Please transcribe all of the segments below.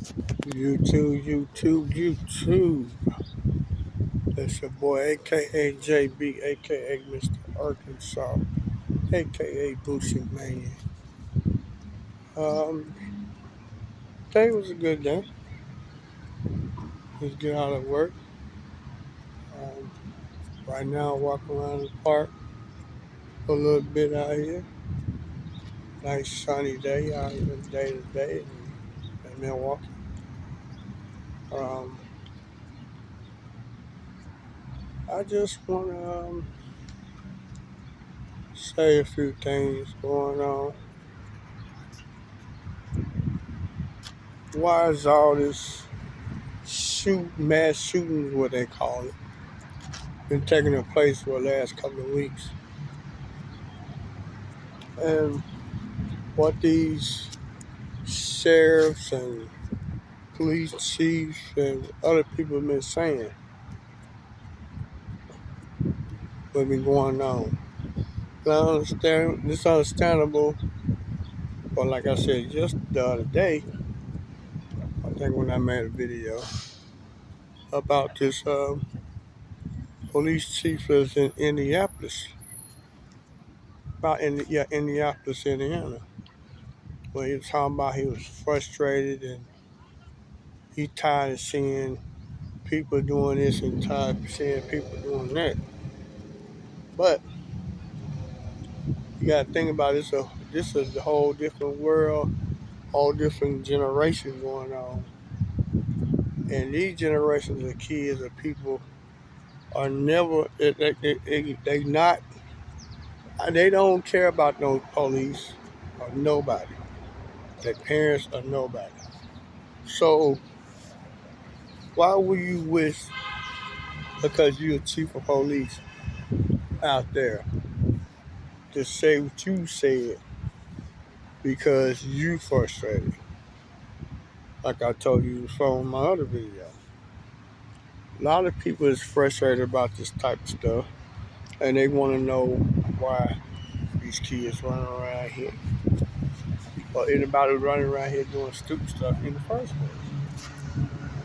YouTube. It's your boy, aka JB, aka Mr. Arkansas, aka Boosie Mania. Um, Today was a good day. Just get out of work. Um, right now, walk around the park a little bit out here. Nice sunny day out here, day to day in Milwaukee. Um, I just want to say a few things going on. Why is all this mass shooting is what they call it, been taking place for the last couple of weeks? And what these sheriffs and police chiefs and other people have been saying, what been going on. I understand, it's understandable, but like I said just the other day, I think when I made a video about this police chief is in Indianapolis, Indianapolis, Indiana, where he was talking about he was frustrated and he tired of seeing people doing this and tired of seeing people doing that. But you got to think about it. So this is a whole different world, whole different generation going on. And these generations of kids or people are never, they don't care about no police or nobody. Their parents or nobody. So why would you wish, because you're chief of police out there, to say what you said because you frustrated? Like I told you before in my other video. A lot of people is frustrated about this type of stuff and they want to know why these kids running around here or anybody running around here doing stupid stuff in the first place.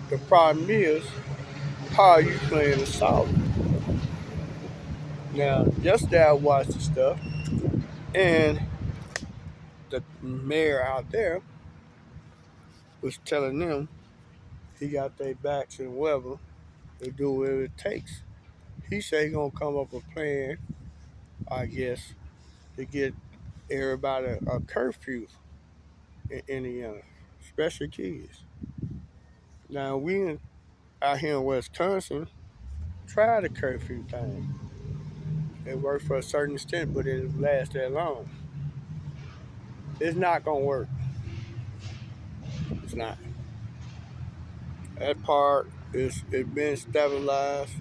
The problem is, how are you playing to solve it? Now, yesterday I watched the stuff and the mayor out there was telling them he got their backs and whatever to do whatever it takes. He said he gonna come up with a plan, I guess, to get everybody a curfew in Indiana, especially kids. Now out here in Wisconsin tried the curfew thing. It worked for a certain extent, but it didn't last that long. It's not gonna work. It's not. That part is it been stabilized.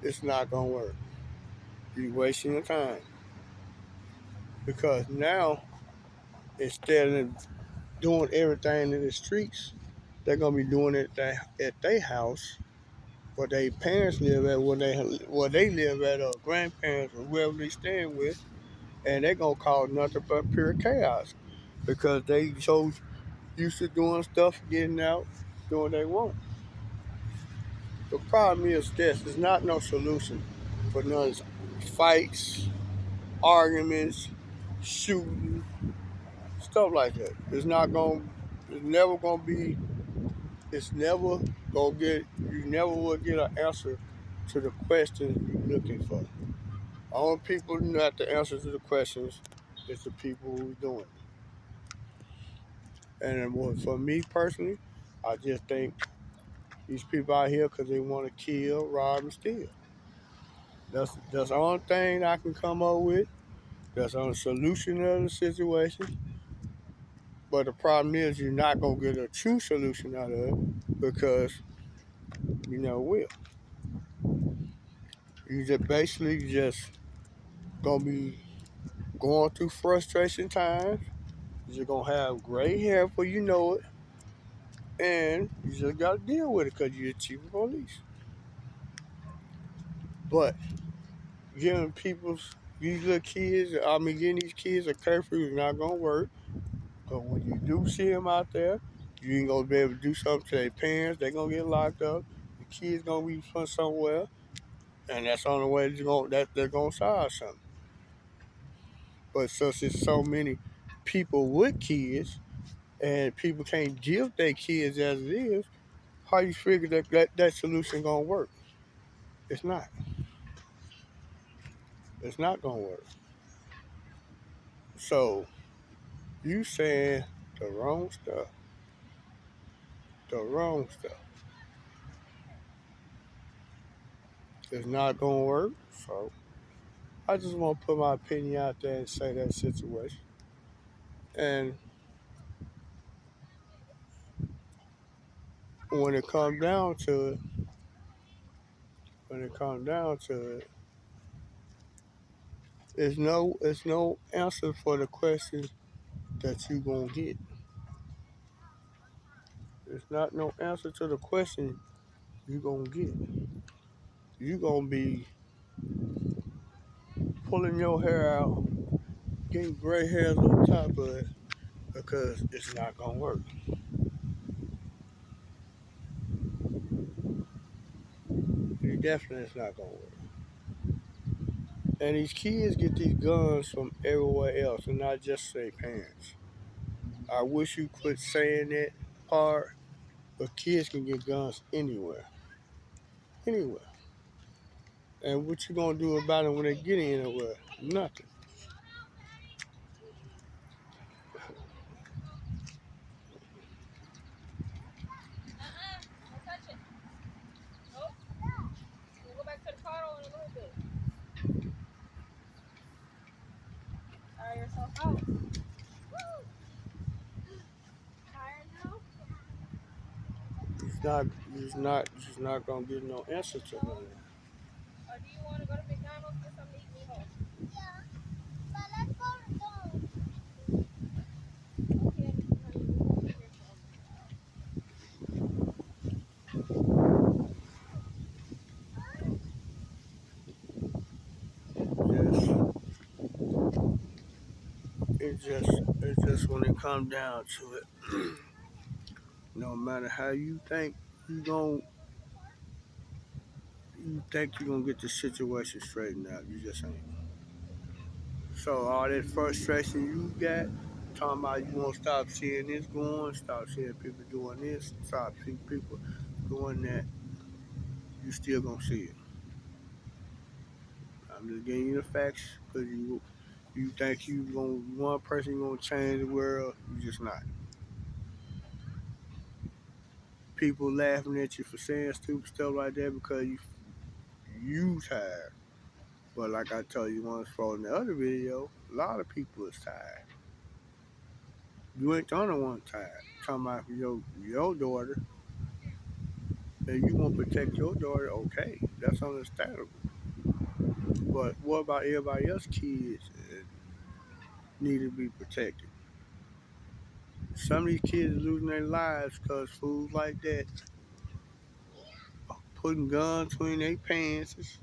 It's not gonna work. You're wasting your time because now instead of doing everything in the streets, they're gonna be doing it at their house, where their parents live at, where they live at, or grandparents or whoever they staying with, and they're gonna cause nothing but pure chaos because they so used to doing stuff, getting out, doing what they want. The problem is this: there's not no solution for none of fights, arguments, shooting, stuff like that. It's not gonna. It's never gonna be. It's never gonna get. You never will get an answer to the questions you're looking for. Only people who have the answer to the questions is the people who are doing it. And for me personally, I just think these people out here because they want to kill, rob, and steal. That's the only thing I can come up with. That's the only solution of the situation. But the problem is you're not gonna get a true solution out of it because you never will. You just basically just gonna be going through frustration times. You're gonna have gray hair before you know it, and you just gotta deal with it because you're the chief of police. But giving these little kids, getting these kids a curfew is not gonna work. But when you do see them out there, You ain't gonna be able to do something to their parents. They gonna get locked up. The kids gonna be put somewhere, and that's the only way they're gonna solve something. But since it's so many people with kids, and people can't give their kids as it is, how you figure that solution gonna work? It's not. It's not gonna work. So you saying the wrong stuff. The wrong stuff. It's not gonna work. So I just want to put my opinion out there and say that situation. And when it comes down to it, when it comes down to it, it's no answer for the question that you gonna get. It's not no answer to the question you gonna get. You gonna be pulling your hair out, getting gray hairs on top of it because it's not gonna work. It definitely is not gonna work. And these kids get these guns from everywhere else, and not just their parents. I wish you quit saying that part, but kids can get guns anywhere, anywhere. And what you gonna do about it when they get anywhere? Nothing. Don't touch it. Nope. We'll go back to the car in a little bit. Tire yourself out. Tired now? It's not. It's not. It's not gonna get no answer to none of that. Or do you want to go to McDonald's get something to eat and go? Yeah. But let's go to okay. Just, it's just when it comes down to it, no matter how you gon' you think you're gonna get the situation straightened out, you just ain't. So all that frustration you got, talking about you won't stop seeing this going, stop seeing people doing this, stop seeing people doing that, you still gonna see it. I'm just giving you the facts because you think you gonna one person gonna change the world, you just not. People laughing at you for saying stupid stuff like that because you tired. But like I told you once from the other video, a lot of people is tired. You ain't the only one tired. Talking about your daughter, and you want to protect your daughter, okay, that's understandable. But what about everybody else kids that need to be protected? Some of these kids are losing their lives because fools like that are putting guns between their pants,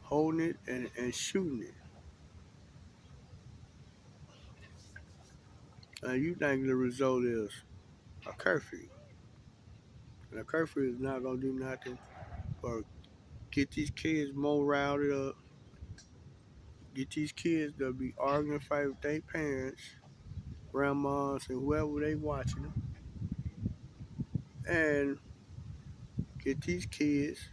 holding it and shooting it. And you think the result is a curfew. And a curfew is not going to do nothing but get these kids more routed up, get these kids to be arguing, fight with their parents, grandmas, and whoever they watching them, and get these kids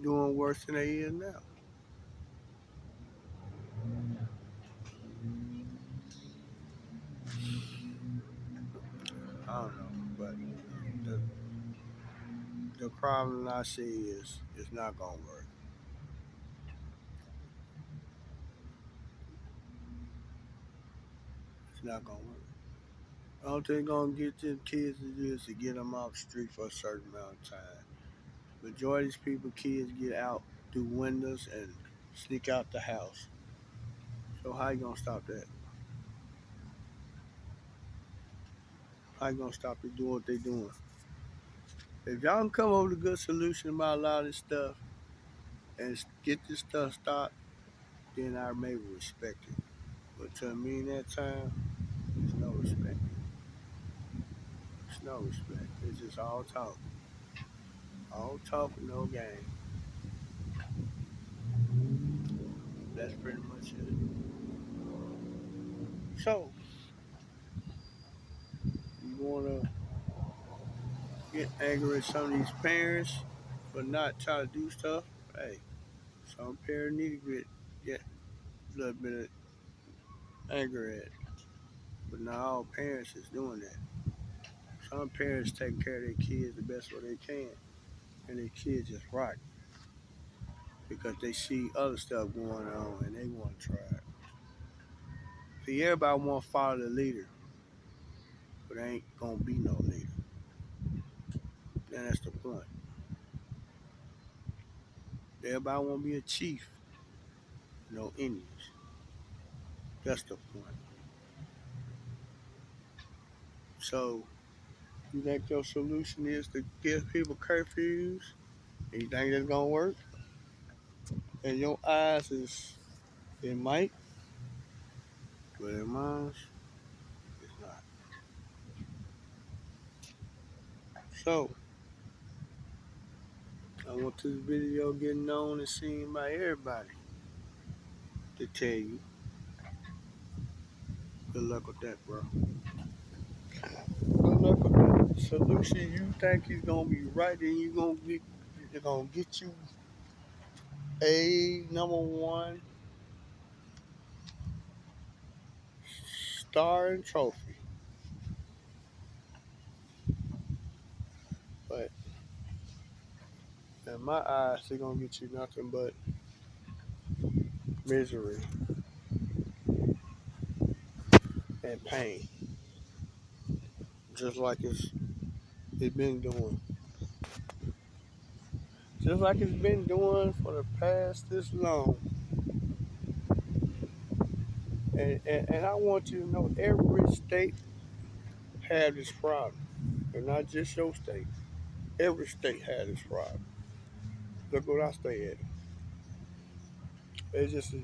doing worse than they is now. I don't know, but the the problem I see is it's not gonna work. It's not gonna work. All they're gonna get the kids to do is to get them off the street for a certain amount of time. Majority of these people, kids get out through windows and sneak out the house. So how you gonna stop that? How you gonna stop them doing what they doing? If y'all can come up with a good solution about a lot of this stuff and get this stuff stopped, then I may respect it. But to me in that time, there's no respect. no respect. It's just all talk. All talk, no game. That's pretty much it. So, you wanna get angry at some of these parents for not trying to do stuff? Hey, some parents need to get a little bit of anger at, but not all parents is doing that. Some parents take care of their kids the best way they can, and their kids just rock because they see other stuff going on and they want to try it. See, everybody want to follow the leader, but there ain't gonna be no leader. And that's the point. Everybody want to be a chief, no Indians. That's the point. So, you think your solution is to give people curfews, and you think that's gonna work? In your eyes, it might, but in mine, it's not. So, I want this video getting known and seen by everybody to tell you good luck with that, bro. Good luck with that solution. You think is gonna be right, and you're gonna get you a number one star and trophy. But in my eyes, they're gonna get you nothing but misery and pain, just like it's been doing, just like it's been doing for the past this long. And I want you to know every state had this problem, and not just your state. Every state had this problem. Look what I stay at. It's just as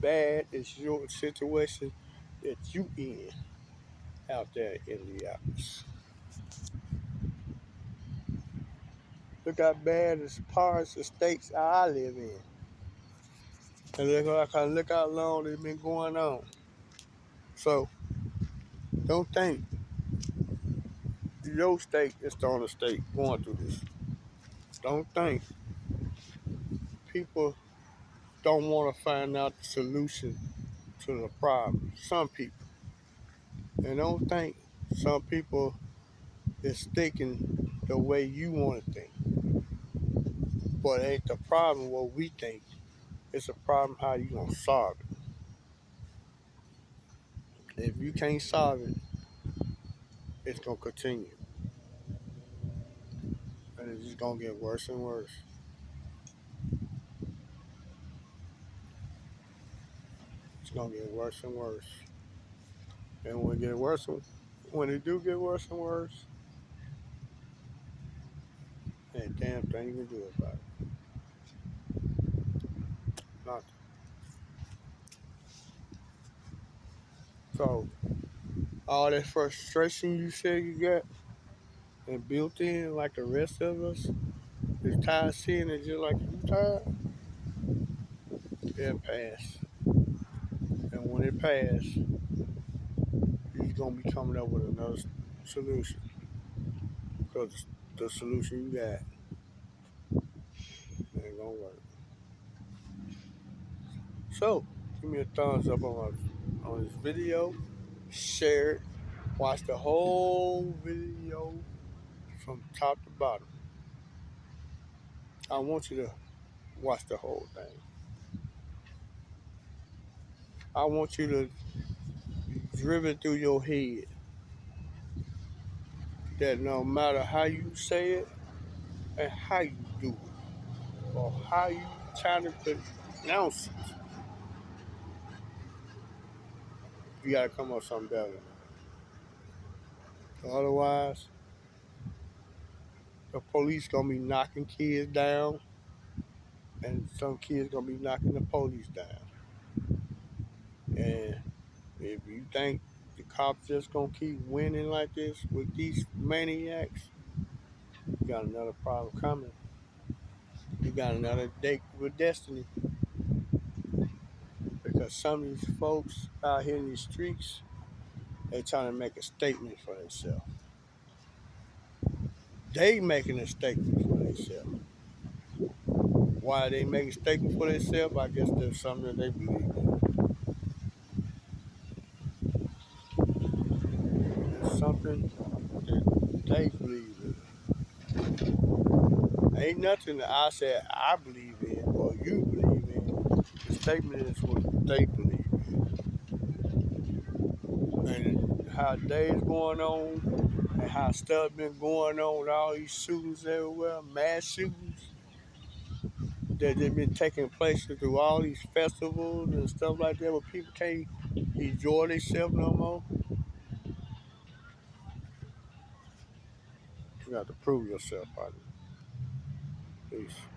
bad as your situation that you in out there in the Alps. Look how bad as parts of states I live in. And look how long it's been going on. So don't think your state is the only state going through this. Don't think people don't want to find out the solution to the problem. Some people. And don't think some people is thinking the way you want to think. But it ain't the problem what we think. It's a problem how you gonna solve it. If you can't solve it, it's gonna continue. And it's just gonna get worse and worse. It's gonna get worse and worse. And when it do get worse and worse, ain't a damn thing you can do about it. Nothing. So all that frustration you say you got and built in like the rest of us is tired seeing it just like you tired, it'll pass. And when it pass, you're gonna be coming up with another solution. Because the solution you got ain't gonna work. So give me a thumbs up on this video. Share it. Watch the whole video from top to bottom. I want you to watch the whole thing. I want you to drive it through your head that no matter how you say it and how you do it or how you try to pronounce it, you gotta come up with something better than that. Otherwise, the police gonna be knocking kids down and some kids gonna be knocking the police down. And if you think the cops just gonna keep winning like this with these maniacs, you got another problem coming. You got another date with destiny because some of these folks out here in these streets, they trying to make a statement for themselves. They making a statement for themselves. Why they making a statement for themselves? I guess there's something that they believe in. There's something that they believe in. Ain't nothing that I said I believe in or you believe in. The statement is what they believe in. And how days going on and how stuff been going on with all these shootings everywhere, mass shootings that have been taking place through all these festivals and stuff like that where people can't enjoy themselves no more. You got to prove yourself, partner. Peace.